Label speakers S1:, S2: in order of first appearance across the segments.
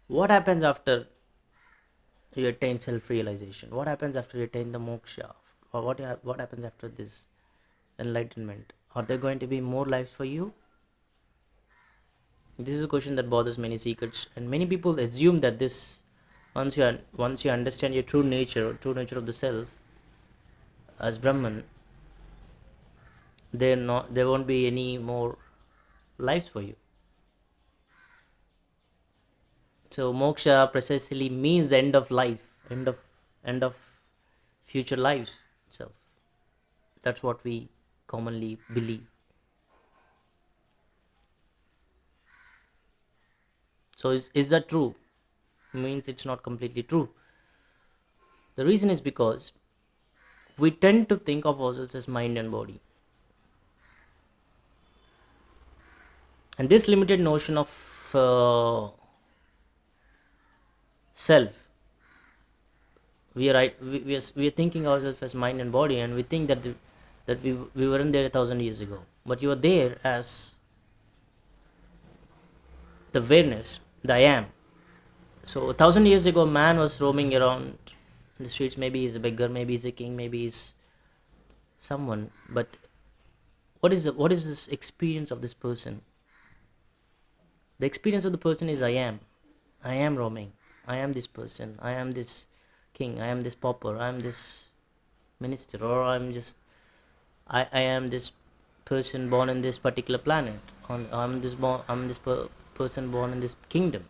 S1: What happens after you attain self-realization? What happens after you attain the moksha? Or what happens after this enlightenment? Are there going to be more lives for you? This is a question that bothers many seekers, and many people assume that this, once you understand your true nature of the self as Brahman, there won't be any more lives for you. So moksha precisely means the end of life, end of future lives itself. That's what we commonly believe. So is that true? Means it's not completely true. The reason is because we tend to think of ourselves as mind and body. And this limited notion of self, we are thinking ourselves as mind and body, and we think that we weren't there 1,000 years ago, but you are there as the awareness, the I am. So 1,000 years ago, man was roaming around the streets. Maybe he's a beggar, maybe he's a king, maybe he's someone. But what is this experience of this person? The experience of the person is I am. I am roaming. I am this person. I am this king. I am this pauper. I am this minister, or I am this person born in this particular planet. I'm this person born in this kingdom.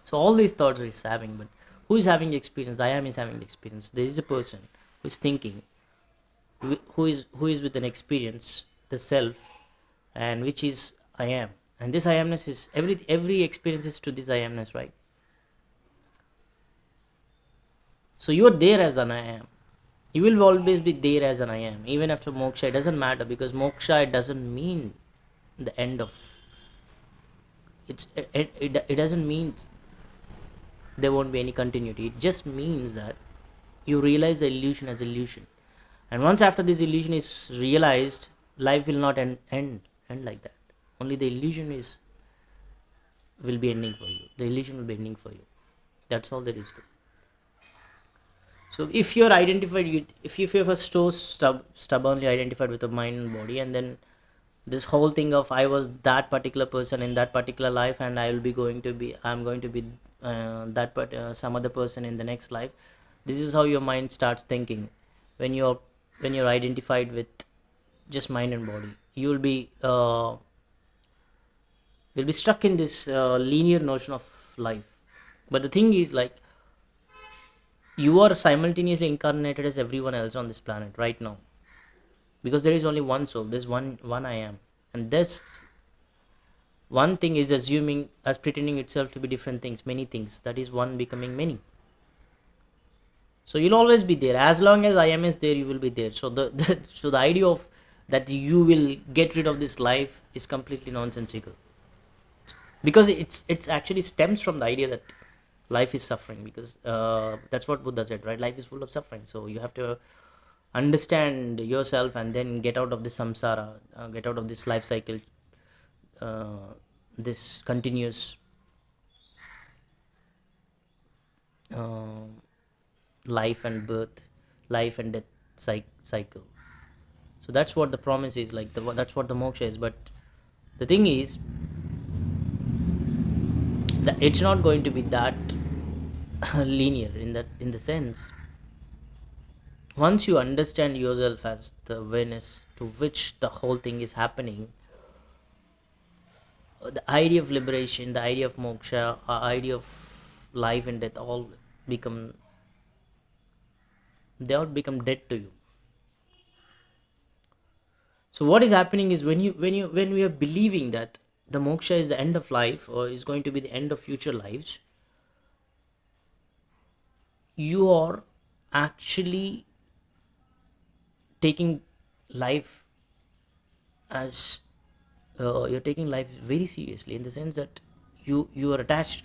S1: So all these thoughts is having, but who is having the experience? The I am is having the experience. There is a person who is thinking, who is with an experience, the self, and which is I am. And this I amness is every experience is to this I amness, right? So you are there as an I am. You will always be there as an I am. Even after moksha, it doesn't matter, because moksha, it doesn't mean the end of it doesn't mean there won't be any continuity. It just means that you realize the illusion as illusion. And once after this illusion is realized, life will not end like that. Only the illusion will be ending for you. The illusion will be ending for you. That's all there is to. So if you're identified with, if you're so stubbornly identified with the mind and body, and then this whole thing of I was that particular person in that particular life, and I'm going to be some other person in the next life. This is how your mind starts thinking. When you're identified with just mind and body, you'll be stuck in this linear notion of life. But the thing is, like, you are simultaneously incarnated as everyone else on this planet right now, because there is only one soul. There's one I am, and this one thing is assuming as pretending itself to be different things, many things. That is one becoming many. So you'll always be there. As long as I am is there, you will be there. So the idea of that you will get rid of this life is completely nonsensical, because it's actually stems from the idea that life is suffering, because that's what Buddha said, right? Life is full of suffering. So you have to understand yourself and then get out of this samsara, get out of this life cycle, this continuous life and birth, life and death cycle. So that's what the promise is, like that's what the moksha is. But the thing is that it's not going to be that linear, in the sense, once you understand yourself as the awareness to which the whole thing is happening, the idea of liberation, the idea of moksha, idea of life and death, they all become dead to you. So what is happening is, when we are believing that the moksha is the end of life, or is going to be the end of future lives, you are actually taking life as you're taking life very seriously, in the sense that you are attached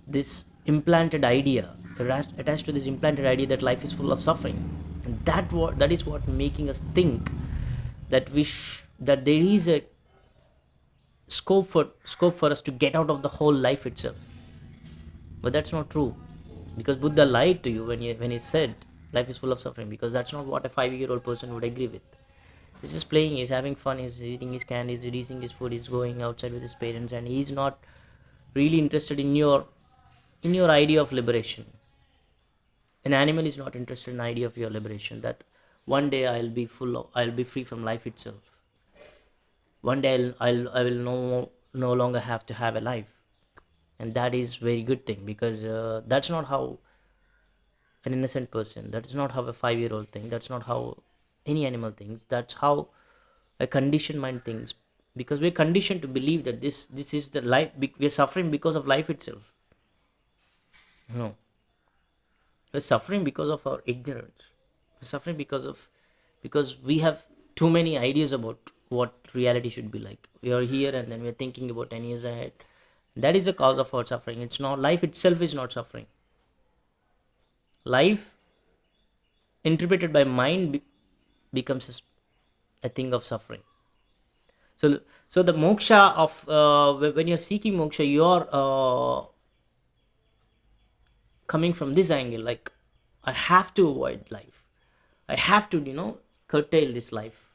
S1: this implanted idea, attached to this implanted idea that life is full of suffering. And that is what making us think that that there is a scope for us to get out of the whole life itself. But that's not true, because Buddha lied to you when he said life is full of suffering, because that's not what a 5-year-old person would agree with. He's just playing, he's having fun, he's eating his candy, he's eating his food, he's going outside with his parents, and he's not really interested in your idea of liberation. An animal is not interested in the idea of your liberation, that one day I'll be free from life itself. One day I will no longer have to have a life. And that is very good thing, because that's not how an innocent person, that's not how a 5-year-old thing, that's not how any animal thinks, that's how a conditioned mind thinks. Because we're conditioned to believe that this is the life, we're suffering because of life itself. No, we're suffering because of our ignorance. We're suffering because we have too many ideas about what reality should be like. We are here and then we're thinking about 10 years ahead. That is the cause of our suffering. It's not, life itself is not suffering. Life interpreted by mind becomes a thing of suffering. So the moksha of when you're seeking moksha, you're coming from this angle, like, I have to avoid life, I have to curtail this life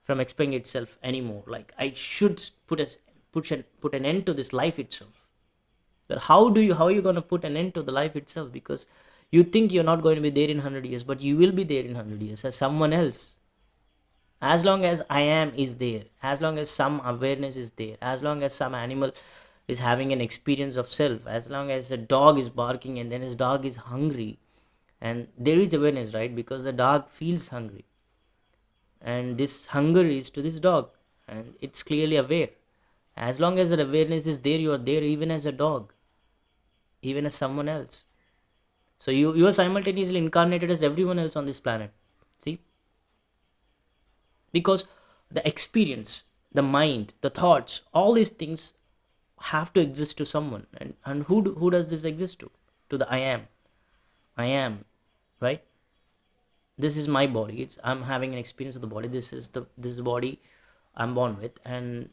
S1: from explaining itself anymore, like I should put an end to this life itself. But how are you going to put an end to the life itself? Because you think you're not going to be there in 100 years, but you will be there in 100 years as someone else. As long as I am is there, as long as some awareness is there, as long as some animal is having an experience of self, as long as a dog is barking and then his dog is hungry, and there is awareness, right? Because the dog feels hungry, and this hunger is to this dog, and it's clearly aware. As long as the awareness is there, you are there, even as a dog, even as someone else. So you are simultaneously incarnated as everyone else on this planet. See, because the experience, the mind, the thoughts, all these things have to exist to someone. And who does this exist to the I am, right? This is my body, I'm having an experience of the body, this body I'm born with, and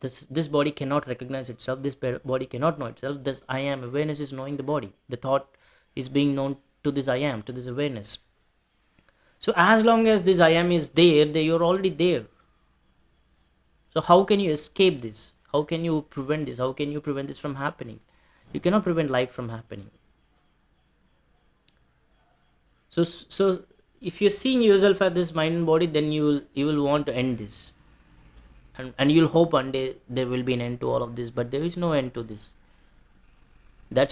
S1: this body cannot recognize itself, this body cannot know itself. This I am awareness is knowing the body, the thought is being known to this I am, to this awareness. So as long as this I am is there, you're already there. So how can you escape this? How can you prevent this? How can you prevent this from happening? You cannot prevent life from happening. So if you're seeing yourself as this mind and body, then you will want to end this, and you'll hope one day there will be an end to all of this, but there is no end to this. That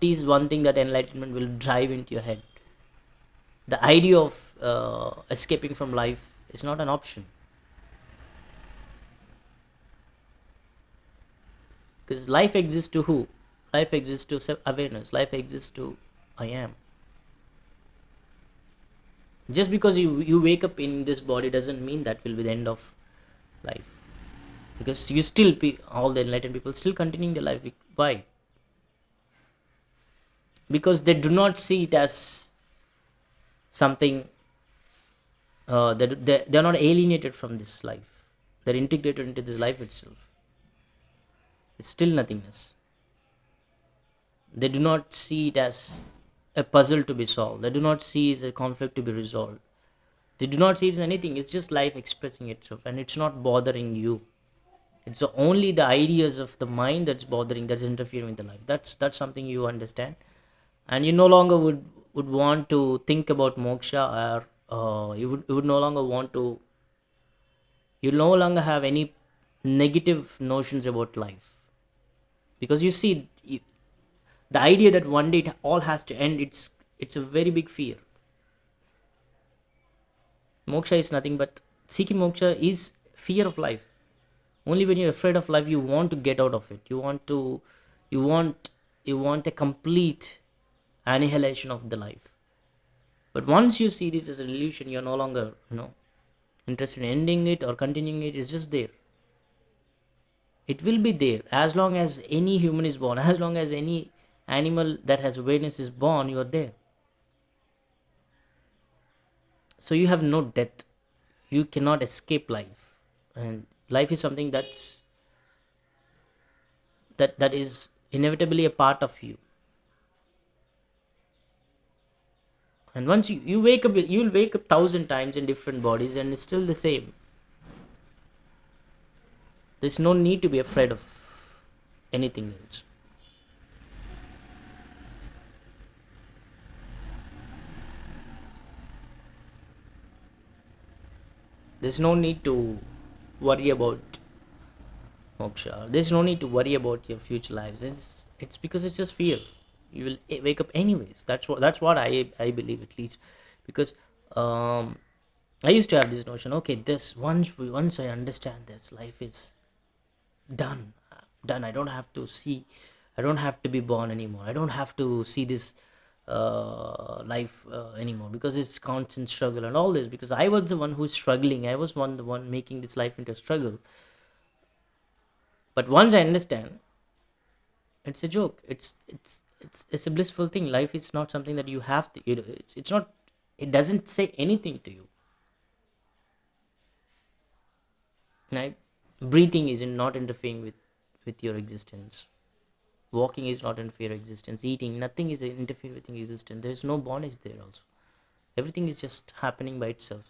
S1: is one thing that enlightenment will drive into your head. The idea of escaping from life is not an option, because life exists to who? Life exists to awareness, life exists to I am. Just because you wake up in this body doesn't mean that will be the end of life, because you still all the enlightened people still continuing their life. Why? Because they do not see it as something, they're not alienated from this life, they're integrated into this life itself. It's still nothingness. They do not see it as a puzzle to be solved, they do not see it as a conflict to be resolved, they do not see it as anything. It's just life expressing itself, and it's not bothering you. It's only the ideas of the mind that's bothering, that's interfering with the life. That's something you understand, and you no longer would want to think about moksha, or you would no longer want to, you no longer have any negative notions about life, because you see the idea that one day it all has to end, it's a very big fear. Moksha is nothing but, seeking moksha is fear of life. Only when you're afraid of life, you want to get out of it, you want a complete annihilation of the life. But once you see this as an illusion, you're no longer interested in ending it or continuing it. It's just there, it will be there as long as any human is born, as long as any animal that has awareness is born, you are there. So you have no death, you cannot escape life. And life is something that is inevitably a part of you. And once you wake up, you'll wake up 1,000 times in different bodies and it's still the same. There's no need to be afraid of anything else. There's no need to worry about moksha. There's no need to worry about your future lives. It's because it's just fear. You will wake up anyways. That's what I believe, at least, because um, I used to have this notion. Okay, this once I understand this, life is done. Done. I don't have to see. I don't have to be born anymore. I don't have to see this life anymore, because it's constant struggle and all this, because I was the one who's struggling. I was the one making this life into a struggle. But once I understand, it's a joke. It's a blissful thing. Life is not something that you have to, it's not, it doesn't say anything to you, right? Breathing is not interfering with your existence. Walking is not interfere with existence. Eating, nothing is interfere with existence. There is no bondage there also. Everything is just happening by itself.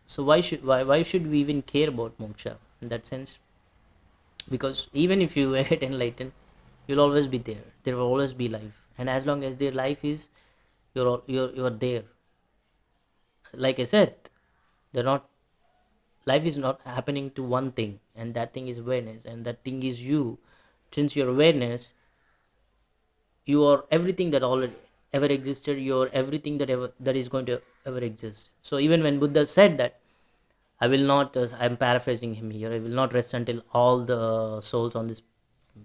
S1: So why should we even care about moksha in that sense? Because even if you get enlightened, you'll always be there. There will always be life, and as long as their life is, you're there. Like I said, they're not. Life is not happening to one thing, and that thing is awareness, and that thing is you. Since your awareness, you are everything that already ever existed. You are everything that is going to ever exist. So even when Buddha said that, I will not, I'm paraphrasing him here, I will not rest until all the souls on this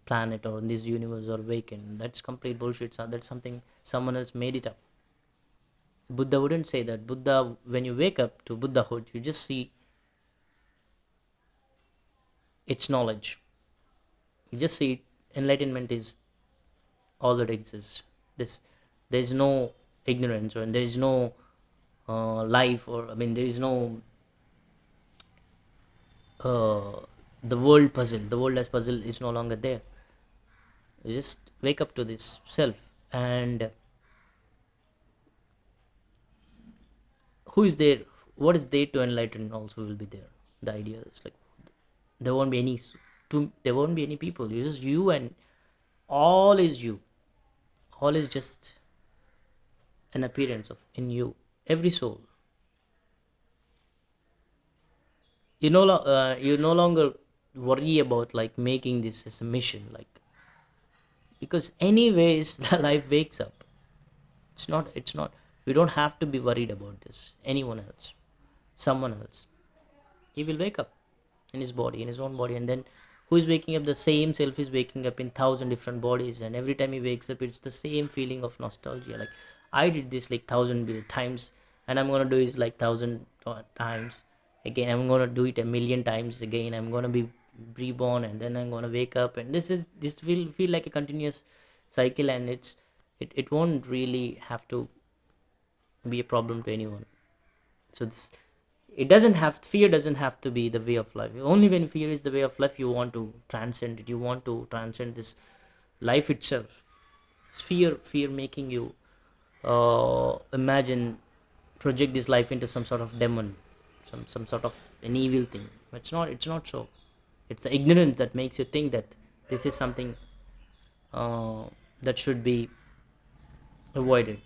S1: planet or in this universe are awakened. That's complete bullshit. So that's something someone else made it up. Buddha wouldn't say that. Buddha, when you wake up to Buddhahood, you just see its knowledge. You just see enlightenment is all that exists. This, there is no ignorance, or there is no life, or I mean, there is no uh, the world puzzle. The world as puzzle is no longer there. You just wake up to this self, and who is there? What is there to enlighten also will be there. The idea is like there won't be any there won't be any people. It's just you, and all is you. All is just an appearance of in you. Every soul. You no longer worry about like making this as a mission, like, because anyways the life wakes up. It's not we don't have to be worried about this. Anyone else, someone else, he will wake up in his body, in his own body, and then who is waking up? The same self is waking up in 1,000 different bodies, and every time he wakes up, it's the same feeling of nostalgia. Like, I did this like 1,000 times, and I'm gonna do it like 1,000 times again. I'm gonna do it 1,000,000 times again. I'm gonna be reborn, and then I'm gonna wake up, and this will feel like a continuous cycle, and it won't really have to be a problem to anyone. So this, it doesn't have, fear doesn't have to be the way of life. Only when fear is the way of life, you want to transcend it. You want to transcend this life itself. Fear making you imagine, project this life into some sort of demon, some sort of an evil thing. It's not so. It's the ignorance that makes you think that this is something that should be avoided.